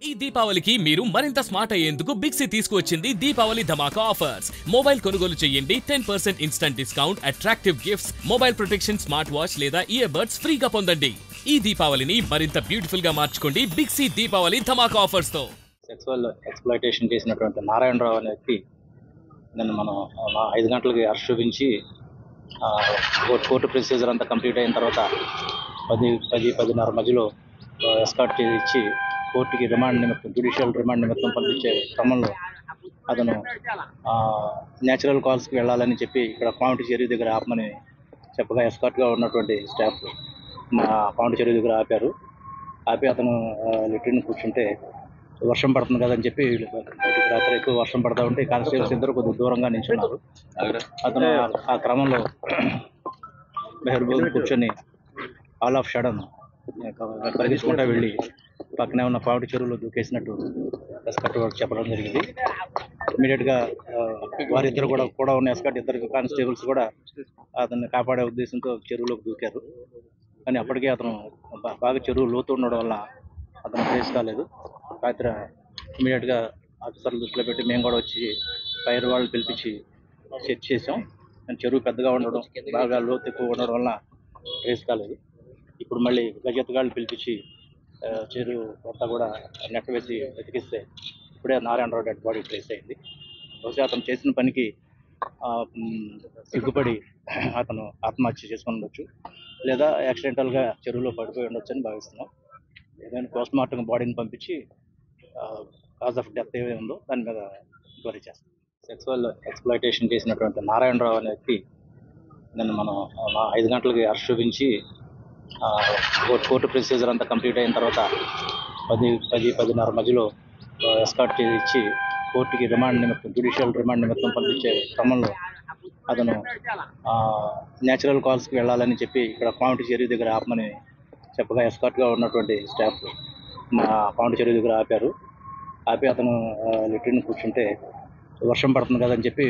ఈ దీపావళికి మీరు మరింత స్మార్ట్ అయ్యేందుకు బిగ్ సి తీసుకువచ్చింది దీపావళి ధమాకా ఆఫర్స్. మొబైల్ కొనుగోలు చేయండి 10% instant discount, attractive gifts, mobile protection smart watch లేదా ఇయర్ బడ్స్ ఫ్రీగా పొందండి. ఈ దీపావళిని మరింత బ్యూటిఫుల్ గా మార్చుకోండి బిగ్ సి దీపావళి ధమాకా ఆఫర్స్ తో. సెక్సువల్ ఎక్స్‌ప్లాయిటేషన్ చేసినటువంటి నారాయణరావు అనే వ్యక్తి నిన్న మనం 5 గంటలకి అరెస్ట్ చూపించి కోర్టు ప్రొసీజర్ అంతా కంప్లీట్ అయిన తర్వాత 10:30 మధ్యలో ఎస్కార్ట్ ఇచ్చి కోర్టుకి జ్యుడిషియల్ రిమాండ్ నిమిత్తం పంపించే క్రమంలో అతను న్యాచురల్ కాల్స్కి వెళ్ళాలని చెప్పి ఇక్కడ పాయింట్ చెరువు దగ్గర ఆపమని చెప్పగా ఎస్కార్ట్గా ఉన్నటువంటి స్టాఫ్ పాయింట్ చెరువు దగ్గర ఆపి అతను లిటరీని కూర్చుంటే వర్షం పడుతుంది కదని చెప్పి రాత్రి ఎక్కువ వర్షం పడతా ఉంటే కానిస్టేబుల్స్ ఇద్దరు కొద్దిగా దూరంగా నిల్చున్నారు. అతను ఆ క్రమంలో మెహర్బూబ్ కూర్చొని ఆల్ ఆఫ్ షడన్ పరిగెత్తుకుంటా వెళ్ళి పక్కనే ఉన్న పావిటి చెరువులో దూకేసినట్టు ఎస్కట్ చెప్పడం జరిగింది. ఇమీడియట్గా వారిద్దరు కూడా ఉన్న ఎస్కట్ ఇద్దరు కానిస్టేబుల్స్ కూడా అతన్ని కాపాడే ఉద్దేశంతో చెరువులోకి దూకారు. కానీ అప్పటికే అతను బాగా చెరువు లోతు ఉండడం వల్ల అతను ట్రేస్ కాలేదు. రాత్రి ఇమీడియట్గా ఆఫీసర్లు దృష్టిలో పెట్టి మేము కూడా వచ్చి ఫైర్ వాళ్ళు పిలిపించి చెక్ చేసాం. చెరువు పెద్దగా ఉండడం, బాగా లోతు ఎక్కువ ఉండడం వల్ల ట్రేస్ కాలేదు. ఇప్పుడు మళ్ళీ గజెత్తుగాళ్ళు పిలిపించి చెరువు అంతా కూడా నెట్ వేసి వెతికిస్తే ఇప్పుడే నారాయణరావు డెడ్ బాడీ ట్రేస్ అయింది. బహుశా అతను చేసిన పనికి సిగ్గుపడి అతను ఆత్మహత్య చేసుకుని ఉండొచ్చు, లేదా యాక్సిడెంటల్గా చెరువులో పడిపోయి ఉండొచ్చు అని భావిస్తున్నాం. ఏదైనా పోస్ట్ మార్టం బాడీని పంపించి కాజ్ ఆఫ్ డెత్ ఏమి ఉందో దాని మీద ఎంక్వైరీ చేస్తాం. సెక్సువల్ ఎక్స్‌ప్లాయిటేషన్ చేసినటువంటి నారాయణరావు అనే వ్యక్తి నిన్న మనం 5 గంటలకి అరెస్ట్ చూపించి కోర్టు ప్రొసీజర్ అంతా కంప్లీట్ అయిన తర్వాత 10:30 మధ్యలో ఎస్కార్ట్ ఇచ్చి కోర్టుకి జ్యుడిషియల్ రిమాండ్ నిమిత్తం పంపించే క్రమంలో అతను న్యాచురల్ కాల్స్కి వెళ్ళాలని చెప్పి ఇక్కడ పాయింట్ చెరువు దగ్గర ఆపమని చెప్పగా ఎస్కార్ట్గా ఉన్నటువంటి స్టాఫ్ పాయింట్ చెరువు దగ్గర ఆపి అతను లిటరీని కూర్చుంటే వర్షం పడుతుంది కదని చెప్పి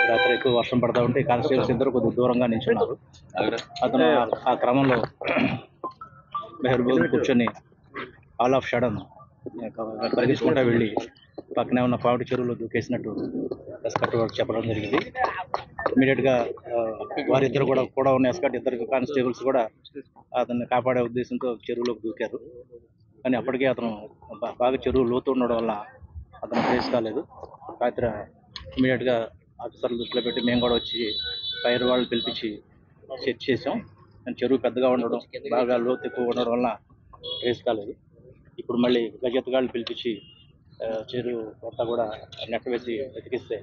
రాత్రి ఎక్కువ వర్షం పడతా ఉంటే కానిస్టేబుల్స్ ఇద్దరు కొద్దిగా దూరంగా నిల్చున్నారు. అతను ఆ క్రమంలో మెహర్బూబ్ కూర్చొని ఆల్ ఆఫ్ షడన్ పరిగెత్తుకుంటా వెళ్ళి పక్కనే ఉన్న పావిటి చెరువులో దూకేసినట్టు ఎస్కట్ చెప్పడం జరిగింది. ఇమీడియట్గా వారిద్దరు కూడా ఉన్న ఎస్కట్ ఇద్దరు కానిస్టేబుల్స్ కూడా అతన్ని కాపాడే ఉద్దేశంతో చెరువులోకి దూకారు. కానీ అప్పటికే అతను బాగా చెరువు లోతు ఉండడం వల్ల అతను ట్రేస్ కాలేదు. రాత్రి ఇమీడియట్గా ఆఫీసర్లు దృష్టిలో పెట్టి మేము కూడా వచ్చి ఫైర్ వాళ్ళు పిలిపించి చెక్ చేసాం. చెరువు పెద్దగా ఉండడం, బాగా లోతు ఎక్కువ ఉండడం వల్ల ట్రేస్ కాలేదు. ఇప్పుడు మళ్ళీ గజెత్తుగాళ్ళు పిలిపించి చెరువు అంతా కూడా నెట్ వేసి వెతికిస్తే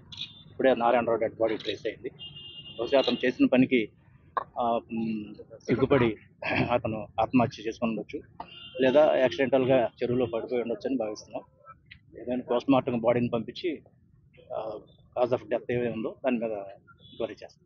ఇప్పుడే నారాయణరావు డెడ్ బాడీ ట్రేస్ అయింది. బహుశా అతను చేసిన పనికి సిగ్గుపడి అతను ఆత్మహత్య చేసుకుని ఉండొచ్చు, లేదా యాక్సిడెంటల్గా చెరువులో పడిపోయి ఉండొచ్చు అని భావిస్తున్నాం. ఏదైనా పోస్ట్ మార్టం బాడీని పంపించి కాజ్ ఆఫ్ డెత్ ఏమి ఉందో దాని మీద ఎంక్వైరీ చేస్తాం.